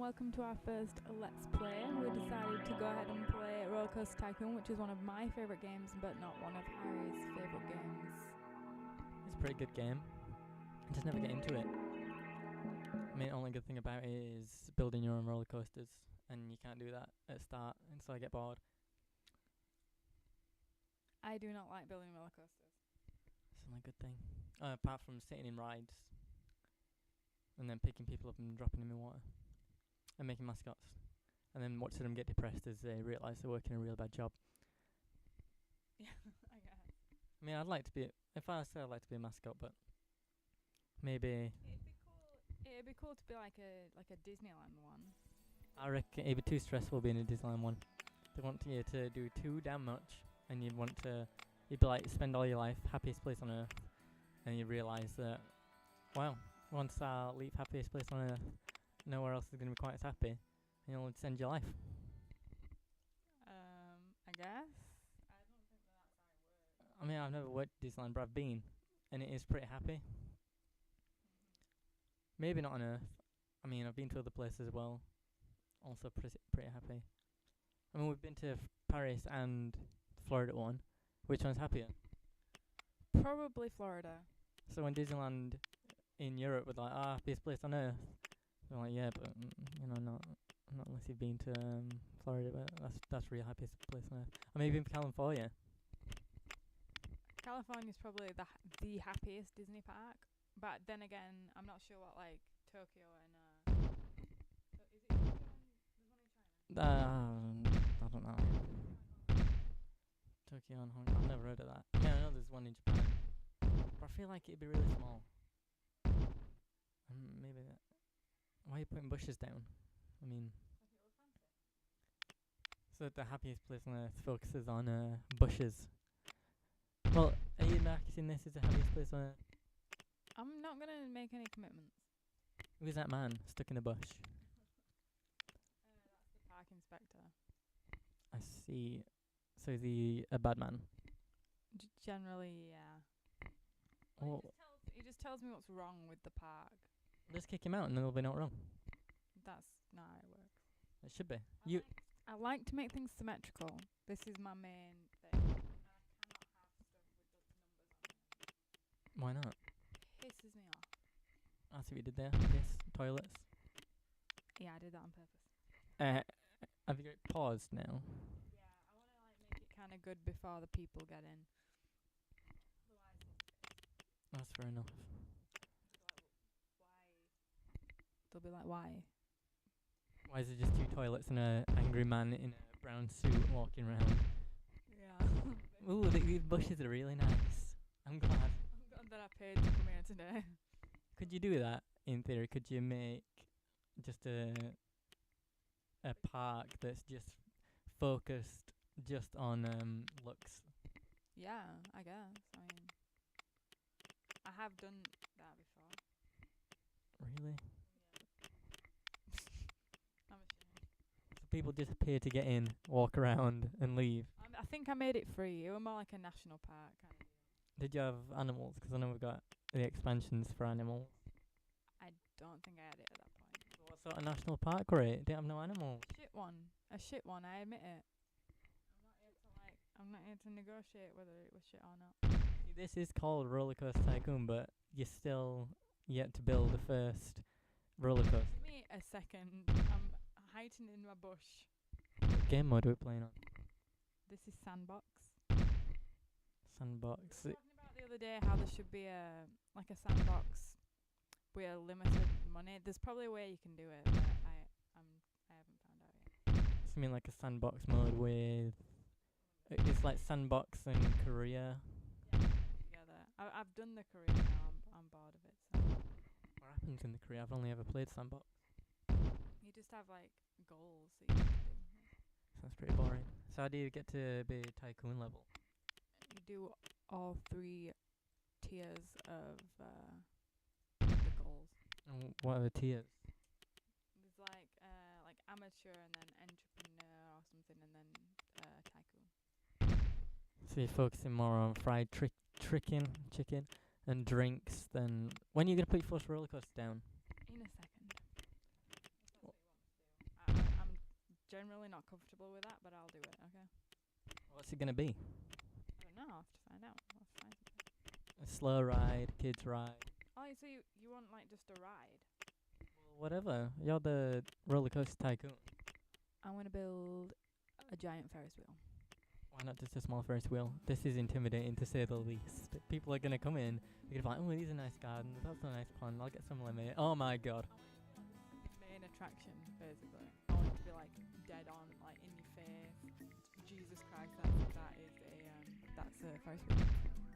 welcome to our first Let's Play. We decided to go ahead and play RollerCoaster Tycoon, which is one of my favourite games, but not one of Harry's favourite games. It's a pretty good game. I just never get into it. I mean, the only good thing about it is building your own roller coasters, and you can't do that at the start, and so I get bored. I do not like building roller coasters. It's the only good thing. Apart from sitting in rides, and then picking people up and dropping them in water, and making mascots, and then watching them get depressed as they realise they're working a real bad job. Yeah, I guess. I mean, I'd like to be, if I said I'd like to be a mascot, but maybe It'd be cool to be like a Disneyland one. I reckon it'd be too stressful being a Disneyland one. They want you to do too damn much, and you'd be like spend all your life happiest place on earth, and you realise that, wow, once I leave happiest place on earth, nowhere else is going to be quite as happy, and you'll end your life. I guess. I don't think that's how it works. I mean, I've never worked at Disneyland, but I've been, and it is pretty happy. Maybe not on Earth. I mean, I've been to other places as well, also pretty happy. I mean, we've been to Paris and Florida one. Which one's happier? Probably Florida. So when Disneyland in Europe was like, happiest place on Earth, they're like, yeah, but not unless you've been to Florida, but that's really happiest place on Earth. Or maybe in California. California's probably the happiest Disney park, but then again, I'm not sure what like Tokyo and is it Tokyo and there's one in China? I don't know. Tokyo and Hong Kong. I've never heard of that. Yeah, I know there's one in Japan, but I feel like it'd be really small. Maybe that. Why are you putting bushes down? I mean, Like it looks fancy. so the happiest place on Earth focuses on bushes. Well, are you marketing this as the happiest place on Earth? I'm not gonna make any commitments. Who's that man stuck in a bush? That's the park inspector. I see. So is he a bad man? Generally, yeah. Oh, He just tells me what's wrong with the park. let's kick him out and then there'll be no wrong. That's not how it works. It should be. I like to make things symmetrical. This is my main thing. And I cannot have stuff with the numbers on it. Why not? It pisses me off. I see what you did there. Piss, toilets. Yeah, I did that on purpose. Have you got it paused now? Yeah, I want to like make it kind of good before the people get in. Otherwise, That's fair enough. they'll be like, why? Why is it just two toilets and a angry man in a brown suit walking around? Yeah. Ooh, these bushes are really nice. I'm glad. I'm glad that I paid to come here today. Could you do that in theory? Could you make just a park that's just focused just on looks? Yeah, I guess. I mean, I have done that before. Really? I'm ashamed. So people just appear to get in, walk around, and leave. I think I made it free. It was more like a national park kind of deal. Did you have animals? Because I know we've got the expansions for animals. I don't think I had it at that point. So what sort of national park were it? Didn't have no animals. A shit one. I admit it. I'm not here to negotiate whether it was shit or not. See, this is called RollerCoaster Tycoon, but you're still yet to build the first roller coaster. Give me a second. I'm hiding in my bush. What game mode are we playing on? This is Sandbox. Sandbox. We were talking about the other day how there should be a sandbox with limited money. There's probably a way you can do it, but I haven't found out yet. So you mean like a sandbox mode with... It's like Sandbox and Korea. Yeah, together. I've done the career now. I'm bored of it. So. What happens in the Korea? I've only ever played Sandbox. You just have like goals that you have to do. Sounds pretty boring. So how do you get to be Tycoon level? You do all 3 tiers of the goals. And what are the tiers? There's like amateur and then entrepreneur or something, and then tycoon. So you're focusing more on fried chicken and drinks than... When are you going to put your first roller coaster down? In a second. If that's what you want me to do. generally not comfortable with that, but I'll do it. Okay. What's it gonna be? I don't know. I'll have to find out. I'll have to find something. A slow ride, kids ride. Oh, so you want like just a ride? Well, whatever. You're the RollerCoaster Tycoon. I'm gonna build a giant Ferris wheel. Why not just a small Ferris wheel? This is intimidating to say the least. People are gonna come in. They're gonna be like, oh, these are nice gardens. That's a nice pond. I'll get some lemonade. Oh my god. Main attraction, basically. I want it to be like dead on, like in your face. Jesus Christ, that's a Ferris wheel.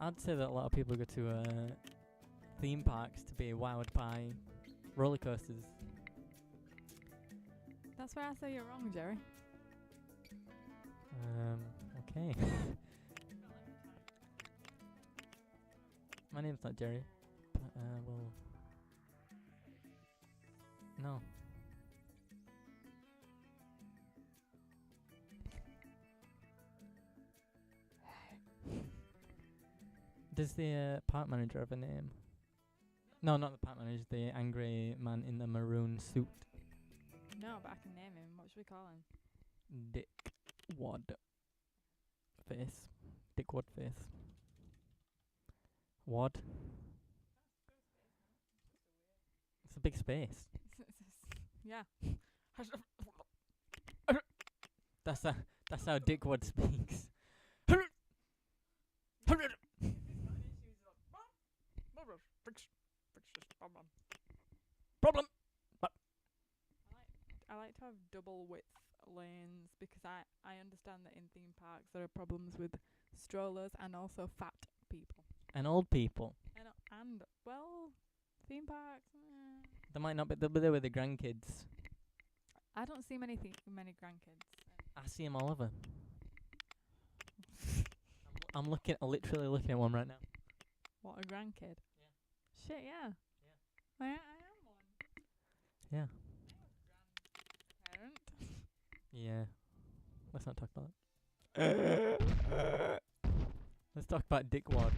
I'd say that a lot of people go to theme parks to be wowed by roller coasters. That's where I say you're wrong, Jerry. Okay. My name's not Jerry, but well, no. Does the park manager have a name? No, not the park manager, the angry man in the maroon suit. No, but I can name him. What should we call him? Dick Wad Face. Dick Wad Face. Wad. It's a big space. Yeah. That's how Dick Wad speaks. Problem. I like to have double width lanes because I understand that in theme parks there are problems with strollers and also fat people. And old people. And well, theme parks. They might not be. They'll be there with the grandkids. I don't see many grandkids. I see them all over. I'm literally looking at one right now. What, a grandkid? Yeah. Shit, yeah. Yeah. I am one. Yeah. Parent. Yeah. Let's not talk about that. Let's talk about Dick Wad.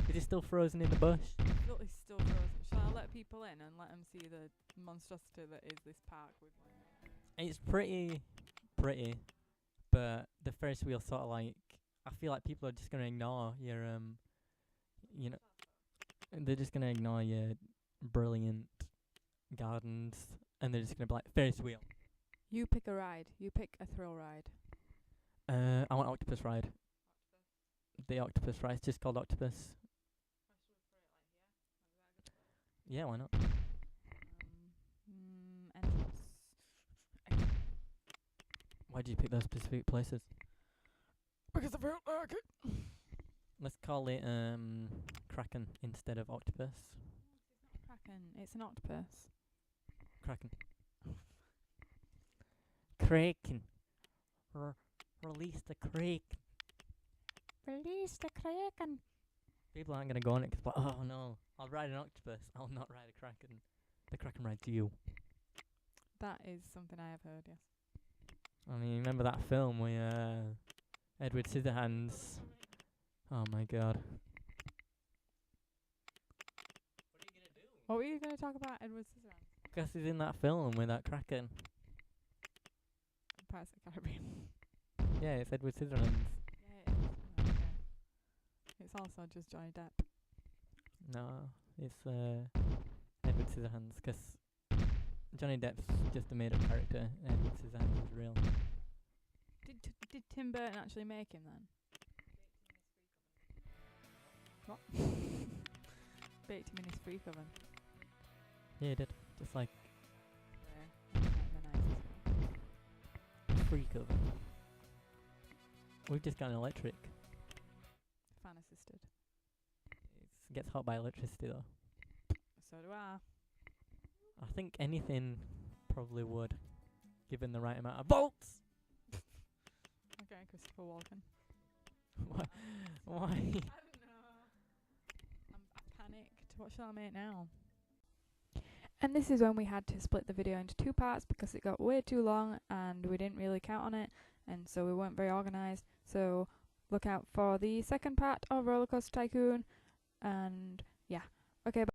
Is he still frozen in the bush? Look, he's still frozen. Shall I let people in and let them see the monstrosity that is this park with? It's pretty, but the Ferris wheel sort of like, I feel like people are just gonna ignore your you know, they're just gonna ignore your brilliant gardens, and they're just gonna be like, Ferris wheel. You pick a ride. You pick a thrill ride. I want octopus ride. The octopus ride. It's just called octopus. Yeah, why not? Entrance. Why did you pick those specific places? Because I felt like it. Let's call it Kraken instead of octopus. It's not Kraken. It's an octopus. Kraken. Kraken. Release the Kraken. Release the Kraken. People aren't going to go on it because, oh no, I'll ride an octopus. I'll not ride a Kraken. The Kraken rides you. That is something I have heard, yes. I mean, remember that film where Edward Scissorhands... Oh my god. What were you going to talk about, Edward Scissorhands? Because he's in that film with that Kraken. Pirates of the Caribbean. Yeah, it's Edward Scissorhands. Yeah, it is. Okay. It's also just Johnny Depp. No, it's Edward Scissorhands, because Johnny Depp's just a made-up character, and Edward Scissorhands is real. Did Tim Burton actually make him then? What? Baked him in his freak oven. Yeah, he did. Just like Yeah. Nice. freak oven. We've just got an electric. Fan assisted. It gets hot by electricity though. So do I. I think anything probably would, given the right amount of volts. Okay, Christopher Walken. Why? I don't know. I panicked. What shall I make now? And this is when we had to split the video into two parts because it got way too long and we didn't really count on it, and so we weren't very organised. So look out for the second part of RollerCoaster Tycoon, and yeah. Okay, bye.